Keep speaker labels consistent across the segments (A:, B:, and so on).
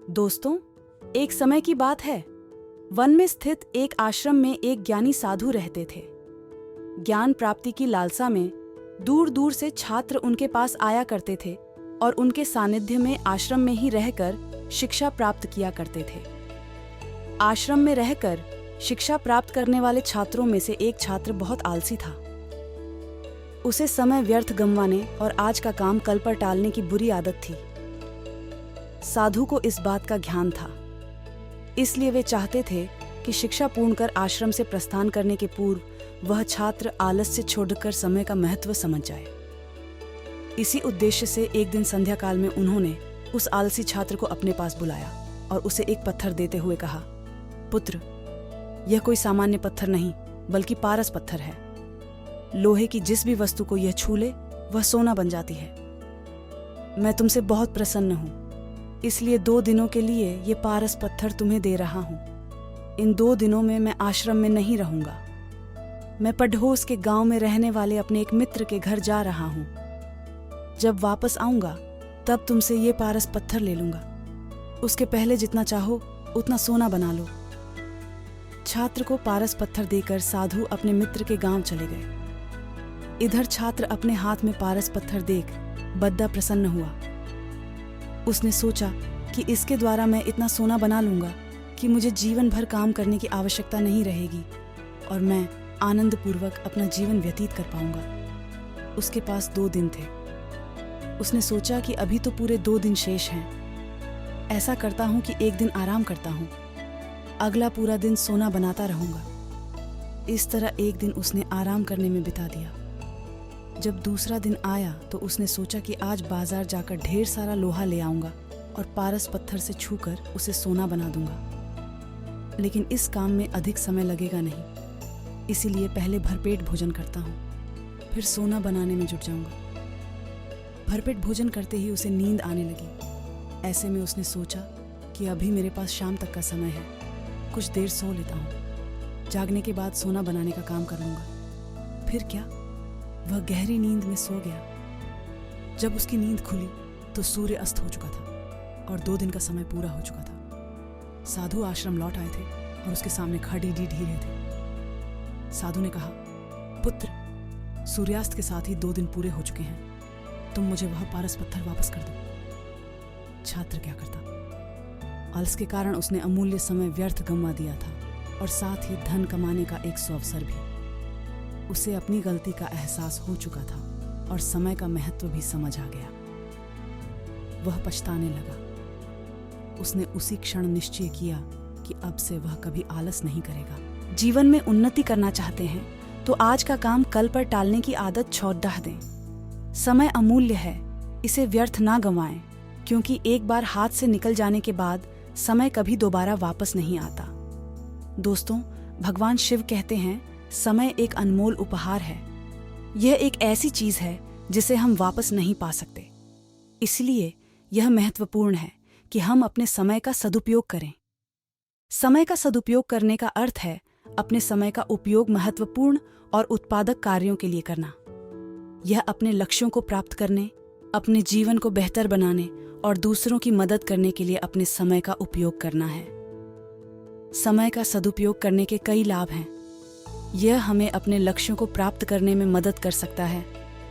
A: दोस्तों, एक समय की बात है। वन में स्थित एक आश्रम में एक ज्ञानी साधु रहते थे। ज्ञान प्राप्ति की लालसा में दूर दूर से छात्र उनके पास आया करते थे और उनके सानिध्य में आश्रम में ही रहकर शिक्षा प्राप्त किया करते थे। आश्रम में रहकर शिक्षा प्राप्त करने वाले छात्रों में से एक छात्र बहुत आलसी था। उसे समय व्यर्थ गंवाने और आज का काम कल पर टालने की बुरी आदत थी। साधु को इस बात का ज्ञान था, इसलिए वे चाहते थे कि शिक्षा पूर्ण कर आश्रम से प्रस्थान करने के पूर्व वह छात्र आलस्य छोड़कर समय का महत्व समझ जाए। इसी उद्देश्य से एक दिन संध्या काल में उन्होंने उस आलसी छात्र को अपने पास बुलाया और उसे एक पत्थर देते हुए कहा, पुत्र, यह कोई सामान्य पत्थर नहीं बल्कि पारस पत्थर है। लोहे की जिस भी वस्तु को यह छू ले वह सोना बन जाती है। मैं तुमसे बहुत प्रसन्न हूं, इसलिए 2 दिनों के लिए ये पारस पत्थर तुम्हें दे रहा हूं। इन 2 दिनों में मैं आश्रम में नहीं रहूंगा। मैं पढ़ोस के गांव में रहने वाले अपने एक मित्र के घर जा रहा हूं। जब वापस आऊंगा तब तुमसे ये पारस पत्थर ले लूंगा। उसके पहले जितना चाहो उतना सोना बना लो। छात्र को पारस पत्थर देकर साधु अपने मित्र के गांव चले गए। इधर छात्र अपने हाथ में पारस पत्थर देख बद्दा प्रसन्न हुआ। उसने सोचा कि इसके द्वारा मैं इतना सोना बना लूंगा कि मुझे जीवन भर काम करने की आवश्यकता नहीं रहेगी और मैं आनंदपूर्वक अपना जीवन व्यतीत कर पाऊंगा। उसके पास 2 दिन थे। उसने सोचा कि अभी तो पूरे 2 दिन शेष हैं। ऐसा करता हूं कि एक दिन आराम करता हूं, अगला पूरा दिन सोना बनाता रहूंगा। इस तरह एक दिन उसने आराम करने में बिता दिया। जब दूसरा दिन आया तो उसने सोचा कि आज बाजार जाकर ढेर सारा लोहा ले आऊंगा और पारस पत्थर से छूकर उसे सोना बना दूंगा। लेकिन इस काम में अधिक समय लगेगा नहीं, इसीलिए पहले भरपेट भोजन करता हूँ, फिर सोना बनाने में जुट जाऊंगा। भरपेट भोजन करते ही उसे नींद आने लगी। ऐसे में उसने सोचा कि अभी मेरे पास शाम तक का समय है, कुछ देर सो लेता हूँ। जागने के बाद सोना बनाने का काम कर लूंगा। फिर क्या, वह गहरी नींद में सो गया। जब उसकी नींद खुली तो सूर्य अस्त हो चुका था और 2 दिन का समय पूरा हो चुका था। साधु आश्रम लौट आए थे और उसके सामने खड़ी ढीढ़े थे। साधु ने कहा, पुत्र, सूर्यास्त के साथ ही 2 दिन पूरे हो चुके हैं। तुम मुझे वह पारस पत्थर वापस कर दो। छात्र क्या करता। आलस के कारण उसने अमूल्य समय व्यर्थ गंवा दिया था और साथ ही धन कमाने का एक सुअवसर भी। उसे अपनी गलती का एहसास हो चुका था और समय का महत्व भी समझ आ गया। वह पछताने लगा। उसने उसी क्षण निश्चय किया कि अब से वह कभी आलस नहीं करेगा। जीवन में उन्नति करना चाहते हैं तो आज का काम कल पर टालने की आदत छोड़ दें। समय अमूल्य है, इसे व्यर्थ ना गंवाएं, क्योंकि एक बार हाथ से निकल जाने के बाद समय कभी दोबारा वापस नहीं आता। दोस्तों, भगवान शिव कहते हैं, समय एक अनमोल उपहार है। यह एक ऐसी चीज है जिसे हम वापस नहीं पा सकते। इसलिए यह महत्वपूर्ण है कि हम अपने समय का सदुपयोग करें। समय का सदुपयोग करने का अर्थ है अपने समय का उपयोग महत्वपूर्ण और उत्पादक कार्यों के लिए करना। यह अपने लक्ष्यों को प्राप्त करने, अपने जीवन को बेहतर बनाने और दूसरों की मदद करने के लिए अपने समय का उपयोग करना है। समय का सदुपयोग करने के कई लाभ हैं। यह हमें अपने लक्ष्यों को प्राप्त करने में मदद कर सकता है,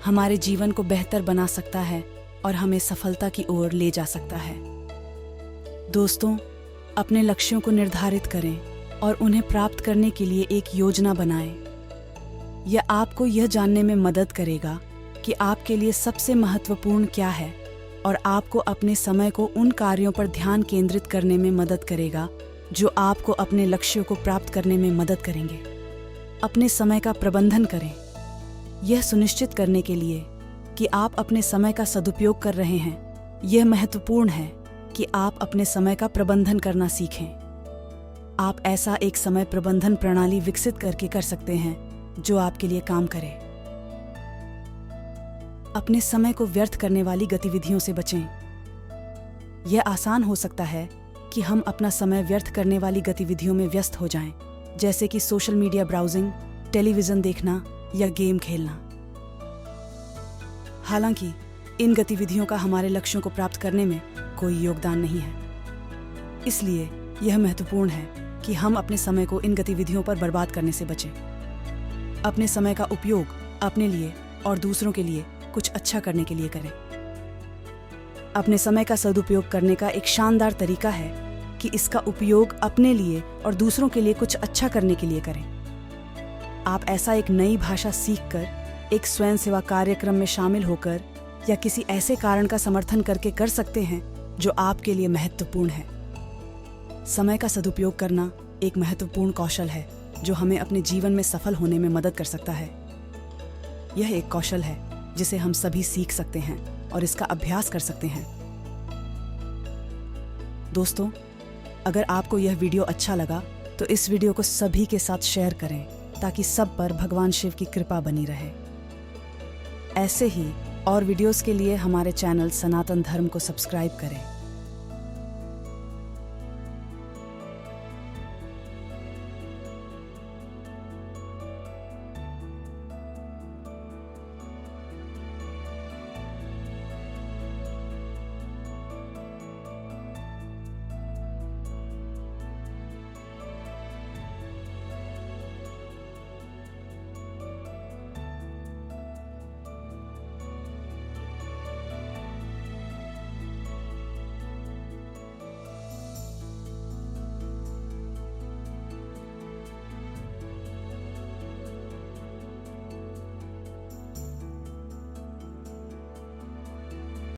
A: हमारे जीवन को बेहतर बना सकता है और हमें सफलता की ओर ले जा सकता है। दोस्तों, अपने लक्ष्यों को निर्धारित करें और उन्हें प्राप्त करने के लिए एक योजना बनाएं। यह आपको यह जानने में मदद करेगा कि आपके लिए सबसे महत्वपूर्ण क्या है और आपको अपने समय को उन कार्यों पर ध्यान केंद्रित करने में मदद करेगा जो आपको अपने लक्ष्यों को प्राप्त करने में मदद करेंगे। अपने समय का प्रबंधन करें, यह सुनिश्चित करने के लिए कि आप अपने समय का सदुपयोग कर रहे हैं। यह महत्वपूर्ण है कि आप अपने समय का प्रबंधन करना सीखें। आप ऐसा एक समय प्रबंधन प्रणाली विकसित करके कर सकते हैं जो आपके लिए काम करे। अपने समय को व्यर्थ करने वाली गतिविधियों से बचें। यह आसान हो सकता है कि हम अपना समय व्यर्थ करने वाली गतिविधियों में व्यस्त हो जाएं, जैसे कि सोशल मीडिया ब्राउजिंग, टेलीविजन देखना या गेम खेलना। हालांकि इन गतिविधियों का हमारे लक्ष्यों को प्राप्त करने में कोई योगदान नहीं है। इसलिए यह महत्वपूर्ण है कि हम अपने समय को इन गतिविधियों पर बर्बाद करने से बचें। अपने समय का उपयोग अपने लिए और दूसरों के लिए कुछ अच्छा करने के लिए करें। अपने समय का सदुपयोग करने का एक शानदार तरीका है कि इसका उपयोग अपने लिए और दूसरों के लिए कुछ अच्छा करने के लिए करें। आप ऐसा एक नई भाषा सीखकर, एक स्वयं सेवा कार्यक्रम में शामिल होकर या किसी ऐसे कारण का समर्थन करके कर सकते हैं जो आपके लिए महत्वपूर्ण है। समय का सदुपयोग करना एक महत्वपूर्ण कौशल है जो हमें अपने जीवन में सफल होने में मदद कर सकता है। यह एक कौशल है जिसे हम सभी सीख सकते हैं और इसका अभ्यास कर सकते हैं। दोस्तों, अगर आपको यह वीडियो अच्छा लगा तो इस वीडियो को सभी के साथ शेयर करें ताकि सब पर भगवान शिव की कृपा बनी रहे। ऐसे ही और वीडियोस के लिए हमारे चैनल सनातन धर्म को सब्सक्राइब करें।